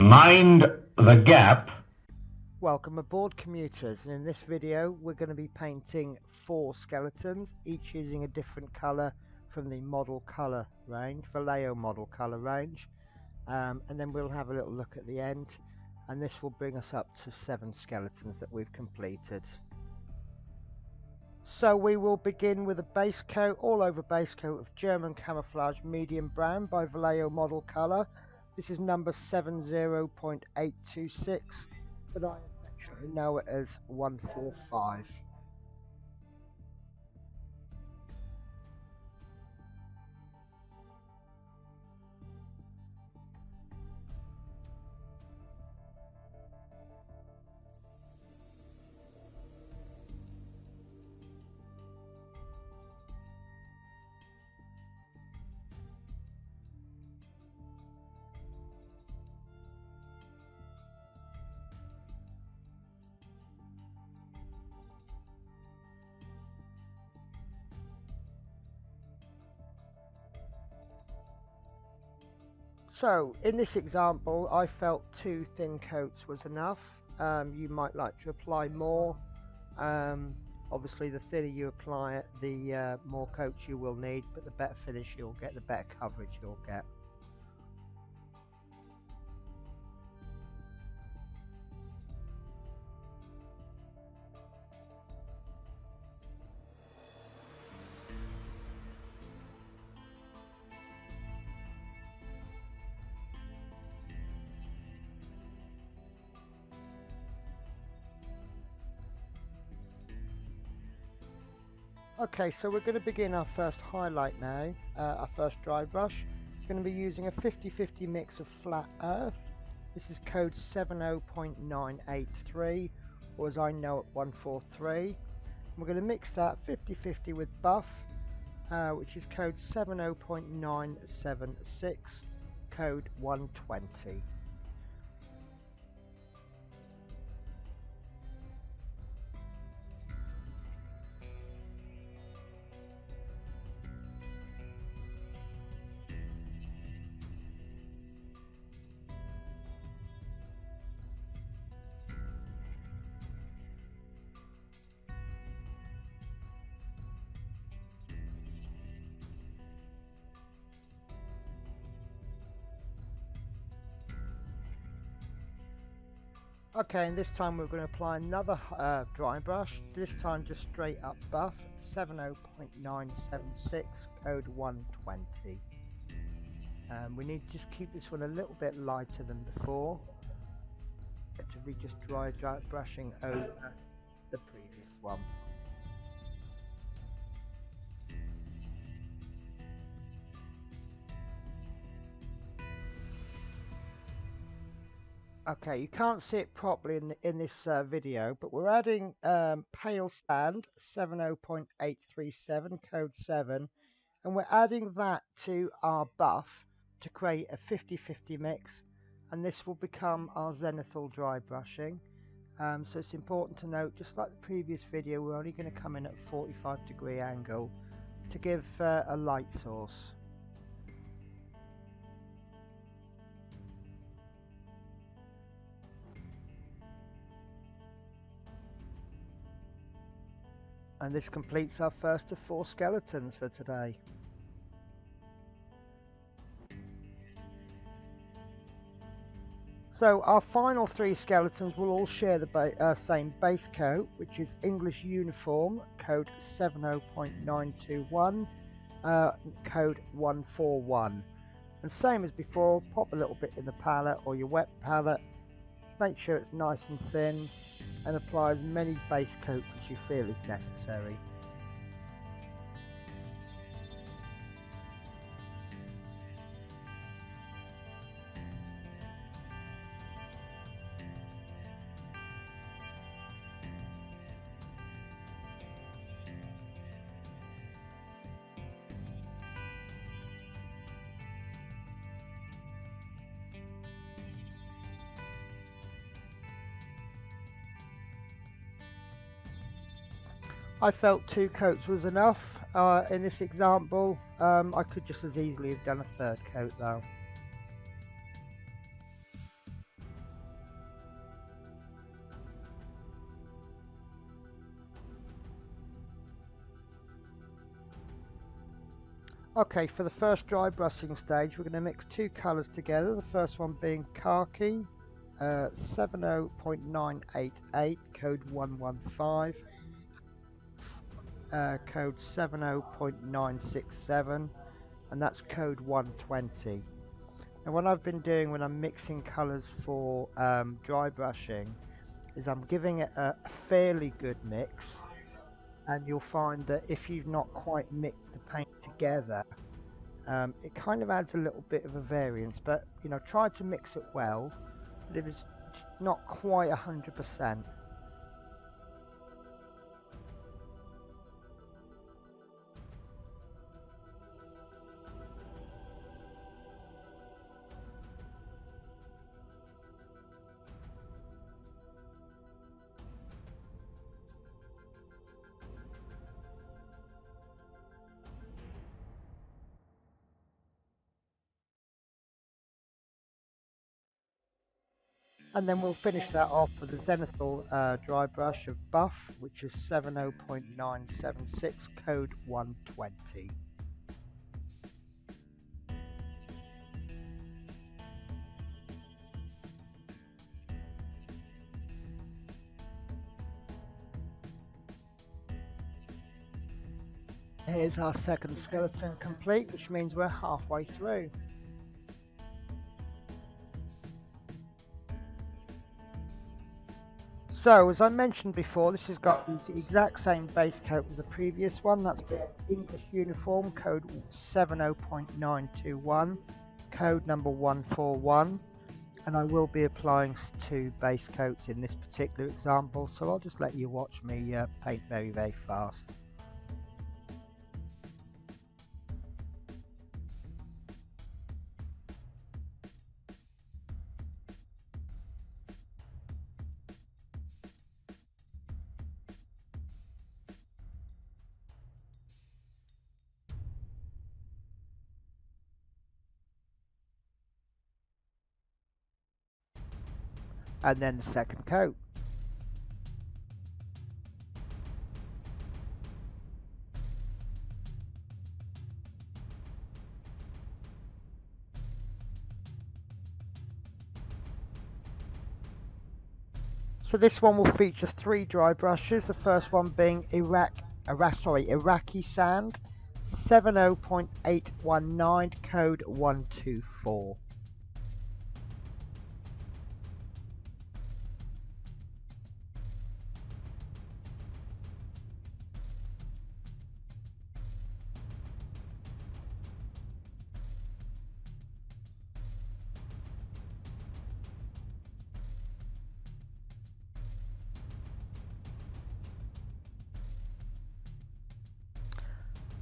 Mind the gap. Welcome aboard, commuters, and in this video we're going to be painting 4 skeletons, each using a different colour from the model colour range, Vallejo model colour range, and then we'll have a little look at the end, and this will bring us up to 7 skeletons that we've completed. So we will begin with a base coat, all over base coat of German Camouflage Medium Brown by Vallejo model colour. This is number 70.826, but I affectionately know it as 145. So in this example I felt 2 thin coats was enough. You might like to apply more. Obviously the thinner you apply it, the more coats you will need, but the better finish you'll get, the better coverage you'll get. Okay, so we're going to begin our first highlight now, our first dry brush. We're going to be using a 50-50 mix of flat earth. This is code 70.983, or as I know it, 143. We're going to mix that 50-50 with buff, which is code 70.976, code 120. Okay, and this time we're going to apply another dry brush, this time just straight up buff, 70.976, code 120. We need to just keep this one a little bit lighter than before, to be just dry brushing over the previous one. Okay, you can't see it properly in this video, but we're adding pale sand 70.837 code 7, and we're adding that to our buff to create a 50-50 mix, and this will become our zenithal dry brushing. So it's important to note, just like the previous video, we're only going to come in at a 45-degree angle to give a light source. And this completes our first of 4 skeletons for today. So our final 3 skeletons will all share the same base coat, which is English Uniform, code 70.921, code 141. And same as before, pop a little bit in the palette or your wet palette, make sure it's nice and thin, and apply as many base coats as you feel is necessary. I felt 2 coats was enough in this example. I could just as easily have done a 3rd coat though. Okay, for the first dry brushing stage, we're going to mix two colours together. The first one being khaki, 70.988, code 115, code 70.967, and that's code 120. And what I've been doing when I'm mixing colours for dry brushing is I'm giving it a fairly good mix, and you'll find that if you've not quite mixed the paint together, it kind of adds a little bit of a variance, but you know, try to mix it well, but it was just not quite 100%. And then we'll finish that off with a Zenithal dry brush of Buff, which is 70.976, code 120. Here's our second skeleton complete, which means we're halfway through. So, as I mentioned before, this has got the exact same base coat as the previous one. That's been English uniform, code 70.921, code number 141. And I will be applying two base coats in this particular example, so I'll just let you watch me paint very, very fast. And then the second coat. So this one will feature three dry brushes, the first one being Iraqi sand, 70.819, code 124.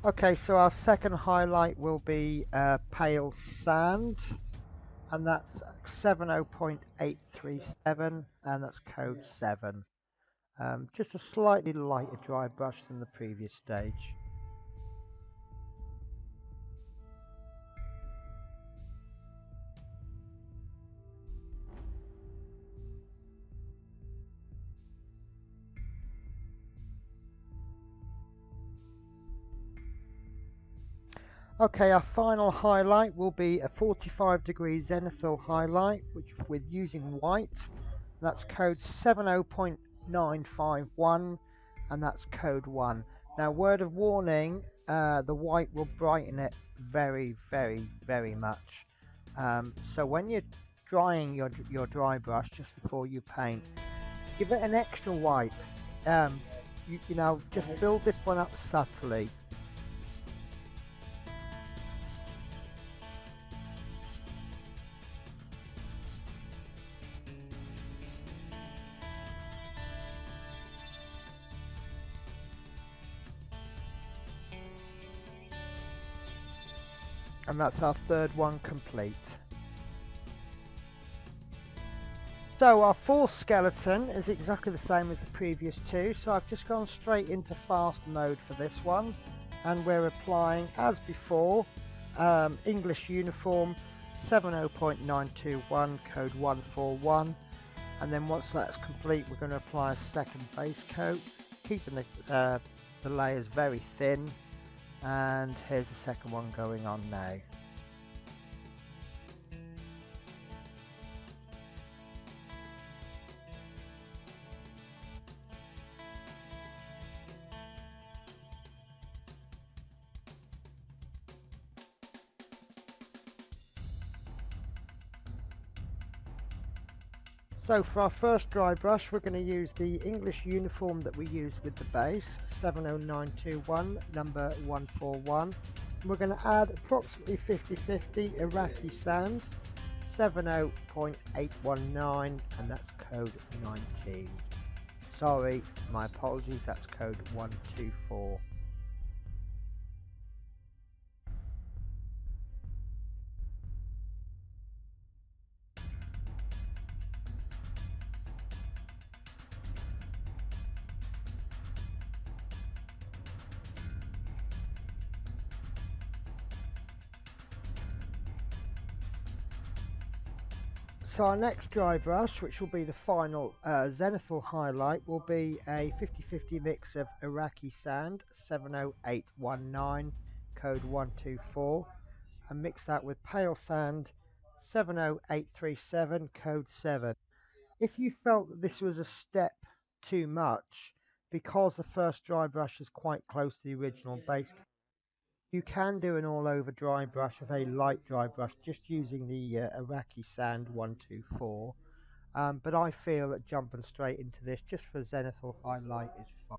Okay, so our second highlight will be pale sand, and that's 70.837, and that's code 7. Just a slightly lighter dry brush than the previous stage. Okay, our final highlight will be a 45-degree zenithal highlight, which with using white. That's code 70.951, and that's code 1. Now, word of warning, the white will brighten it very, very, very much. So when you're drying your dry brush just before you paint, give it an extra wipe. You know, just build this one up subtly. And that's our third one complete. So our fourth skeleton is exactly the same as the previous two, so I've just gone straight into fast mode for this one, and we're applying, as before, English uniform 70.921, code 141, and then once that's complete we're going to apply a second base coat, keeping the layers very thin. and here's the second one going on now. So for our first dry brush, we're going to use the English uniform that we used with the base, 70921, number 141. And we're going to add approximately 50/50 Iraqi sand, 70.819, and that's code 19. Sorry, my apologies, that's code 124. So our next dry brush, which will be the final zenithal highlight, will be a 50/50 mix of Iraqi sand, 70819, code 124, and mix that with pale sand, 70837, code 7. If you felt that this was a step too much, because the first dry brush is quite close to the original base, you can do an all over dry brush, a very light dry brush, just using the Iraqi sand 124. But I feel that jumping straight into this just for zenithal highlight is fine.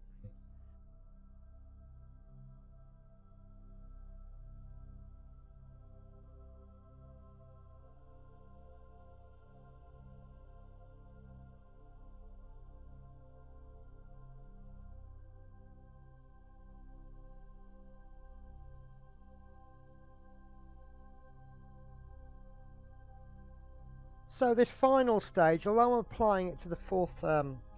So this final stage, although I'm applying it to the fourth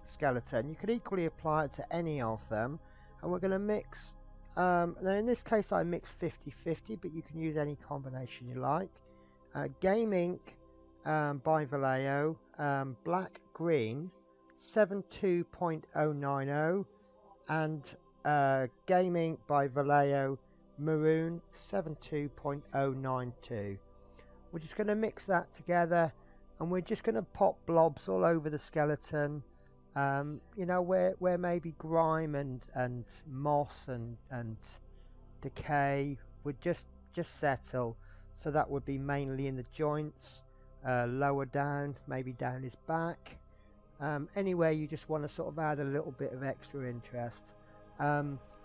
skeleton, you could equally apply it to any of them. And we're going to mix, now in this case I mix 50/50, but you can use any combination you like. Game Ink by Vallejo, Black Green, 72.090, and Game Ink by Vallejo, Maroon, 72.092. We're just going to mix that together, and we're just going to pop blobs all over the skeleton, you know, where maybe grime and moss and decay would just settle. So that would be mainly in the joints, lower down, maybe down his back, anywhere you just want to sort of add a little bit of extra interest.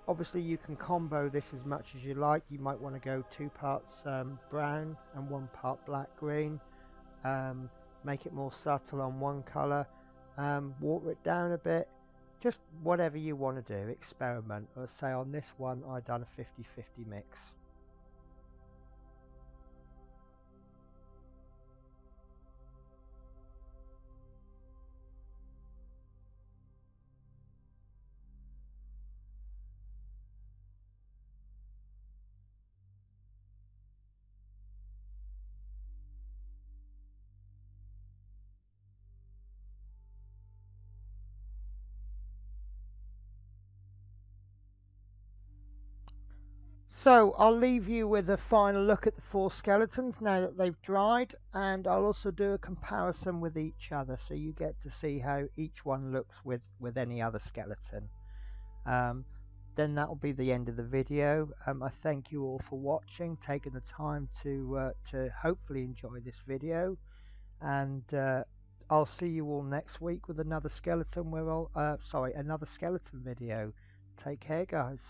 Obviously you can combo this as much as you like. You might want to go 2 parts brown and 1 part black green, make it more subtle on one color, water it down a bit, just whatever you want to do, experiment. Let's say on this one I done a 50/50 mix. So I'll leave you with a final look at the 4 skeletons now that they've dried, and I'll also do a comparison with each other so you get to see how each one looks with any other skeleton. Then that will be the end of the video. I thank you all for watching, taking the time to hopefully enjoy this video, and I'll see you all next week with another skeleton another skeleton video. Take care, guys.